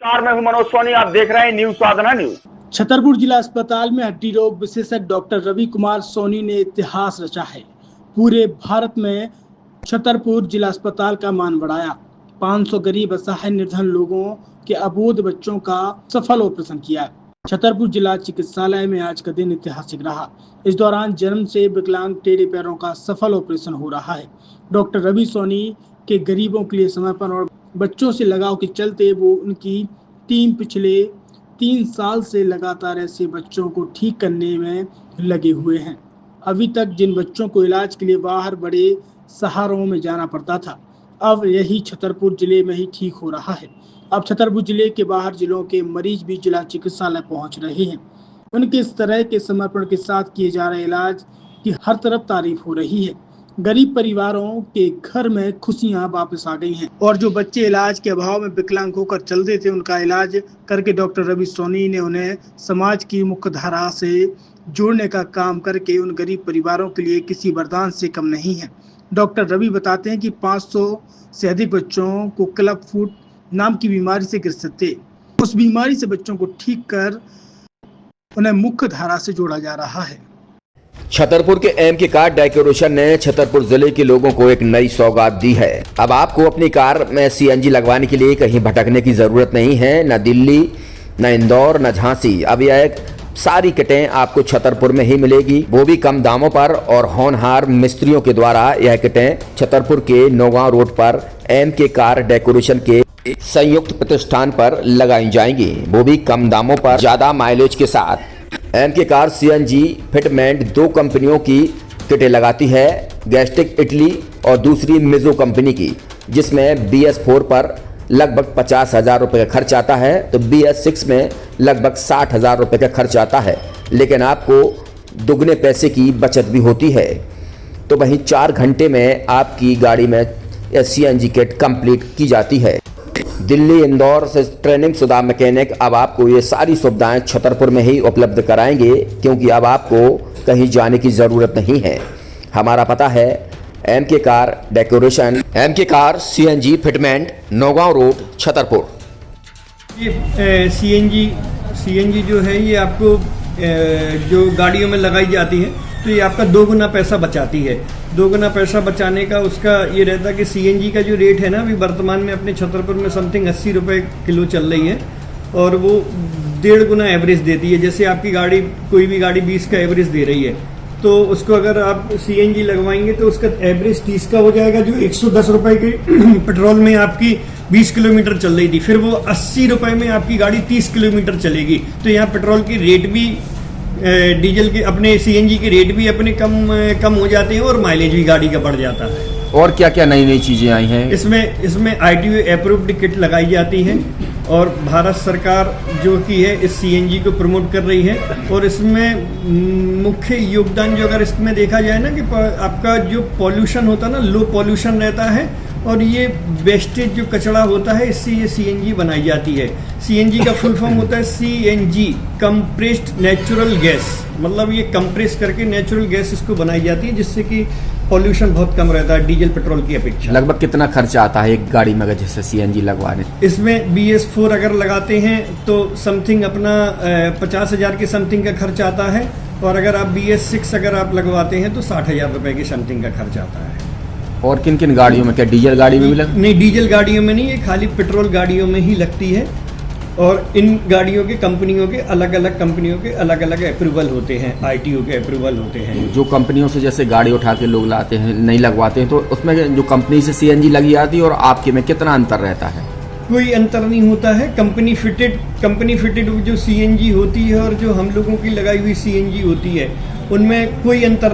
मैं हूं मनोज सोनी, आप देख रहे हैं न्यूज साधना न्यूज। छतरपुर जिला अस्पताल में हड्डी रोग विशेषज्ञ डॉक्टर रवि कुमार सोनी ने इतिहास रचा है। पूरे भारत में छतरपुर जिला अस्पताल का मान बढ़ाया। 500 गरीब असहाय निर्धन लोगों के अबोध बच्चों का सफल ऑपरेशन किया। छतरपुर जिला चिकित्सालय में आज का दिन ऐतिहासिक रहा। इस दौरान जन्म से विकलांग टेढ़े पैरों का सफल ऑपरेशन हो रहा है। डॉक्टर रवि सोनी के गरीबों के लिए समर्पण और बच्चों से लगाव के चलते वो उनकी टीम पिछले 3 साल से लगातार ऐसे बच्चों को ठीक करने में लगे हुए हैं। अभी तक जिन बच्चों को इलाज के लिए बाहर बड़े शहरों में जाना पड़ता था, अब यही छतरपुर जिले में ही ठीक हो रहा है। अब छतरपुर जिले के बाहर जिलों के मरीज भी जिला चिकित्सालय पहुंच रहे हैं। उनके इस तरह के समर्पण के साथ किए जा रहे इलाज की हर तरफ तारीफ हो रही है। गरीब परिवारों के घर में खुशियां वापस आ गई हैं और जो बच्चे इलाज के अभाव में विकलांग होकर चलते थे, उनका इलाज करके डॉक्टर रवि सोनी ने उन्हें समाज की मुख्य धारा से जोड़ने का काम करके उन गरीब परिवारों के लिए किसी वरदान से कम नहीं है। डॉक्टर रवि बताते हैं कि 500 से अधिक बच्चों को क्लब फुट नाम की बीमारी से ग्रसित थे। उस बीमारी से बच्चों को ठीक कर उन्हें मुख्य धारा से जोड़ा जा रहा है। छतरपुर के एमके कार डेकोरेशन ने छतरपुर जिले के लोगों को एक नई सौगात दी है। अब आपको अपनी कार में सीएनजी लगवाने के लिए कहीं भटकने की जरूरत नहीं है। न दिल्ली, न इंदौर, न झांसी। अब यह सारी किटें आपको छतरपुर में ही मिलेगी, वो भी कम दामों पर। और होनहार मिस्त्रियों के द्वारा यह किटें छतरपुर के नौगांव रोड पर एमके कार डेकोरेशन के संयुक्त प्रतिष्ठान पर लगाई जाएंगी, वो भी कम दामों पर, ज्यादा माइलेज के साथ। एमके कार सीएनजी फिटमेंट 2 कंपनियों की किटें लगाती है, गैस्ट्रिक इटली और दूसरी मिजो कंपनी की, जिसमें BS4 पर लगभग 50,000 रुपये का खर्च आता है, तो BS6 में लगभग 60,000 रुपये का खर्च आता है। लेकिन आपको दुगने पैसे की बचत भी होती है। तो वहीं 4 घंटे में आपकी गाड़ी में सीएनजी किट कंप्लीट की जाती है। दिल्ली, इंदौर से ट्रेनिंग शुदा मैकेनिक अब आपको ये सारी सुविधाएं छतरपुर में ही उपलब्ध कराएंगे, क्योंकि अब आपको कहीं जाने की ज़रूरत नहीं है। हमारा पता है MK car decoration, MK car CNG fitment, Naugaon road, Chhatarpur. ये सीएनजी जो है ये आपको जो गाड़ियों में लगाई जाती है, तो ये आपका 2 गुना पैसा बचाती है। 2 गुना पैसा बचाने का उसका ये रहता है कि सीएनजी का जो रेट है ना, अभी वर्तमान में अपने छतरपुर में समथिंग 80 रुपये किलो चल रही है, और वो 1.5 गुना एवरेज देती है। जैसे आपकी गाड़ी, कोई भी गाड़ी 20 का एवरेज दे रही है, तो उसको अगर आप सीएनजी लगवाएंगे तो उसका एवरेज 30 का हो जाएगा, जो 110 रुपये के पेट्रोल में आपकी 20 किलोमीटर चल रही थी, फिर वो 80 रुपये में आपकी गाड़ी 30 किलोमीटर चलेगी। तो यहाँ पेट्रोल की रेट भी, डीजल के, अपने सीएनजी के रेट भी अपने कम हो जाते हैं और माइलेज भी गाड़ी का बढ़ जाता है। और क्या क्या नई नई चीजें आई हैं? इसमें ITO अप्रूव्ड किट लगाई जाती है, और भारत सरकार जो की है इस सीएनजी को प्रमोट कर रही है। और इसमें मुख्य योगदान जो अगर इसमें देखा जाए ना, कि आपका जो पॉल्यूशन होता है ना, लो पॉल्यूशन रहता है, और ये वेस्टेज जो कचरा होता है, इससे ये सीएनजी बनाई जाती है। सीएनजी का फुल फॉर्म होता है CNG, कंप्रेस्ड नेचुरल गैस। मतलब ये कंप्रेस करके नेचुरल गैस इसको बनाई जाती है, जिससे कि पॉल्यूशन बहुत कम रहता है डीजल पेट्रोल की अपेक्षा। लगभग कितना खर्चा आता है एक गाड़ी में अगर जैसे सीएनजी लगवाने? इसमें BS4 अगर लगाते हैं तो समथिंग अपना 50,000 के समथिंग का खर्च आता है, और अगर आप BS6 अगर आप लगवाते हैं तो 60,000 रुपये की समथिंग का खर्च आता है। और किन किन गाड़ियों में? क्या डीजल गाड़ी में भी नहीं, डीजल गाड़ियों में नहीं, ये खाली पेट्रोल गाड़ियों में ही लगती है। और इन गाड़ियों के कंपनियों के अलग अलग अप्रूवल होते हैं, ITO के अप्रूवल होते हैं। जो कंपनियों से जैसे गाड़ी उठा के लोग लाते हैं, नहीं लगवाते हैं, तो उसमें जो कंपनी से सीएनजी लगी जाती है और आपके में कितना अंतर रहता है? कोई अंतर नहीं होता है। कंपनी फिटेड जो सीएनजी होती है और जो हम लोगों की लगाई हुई सीएनजी होती है, उनमें कोई अंतर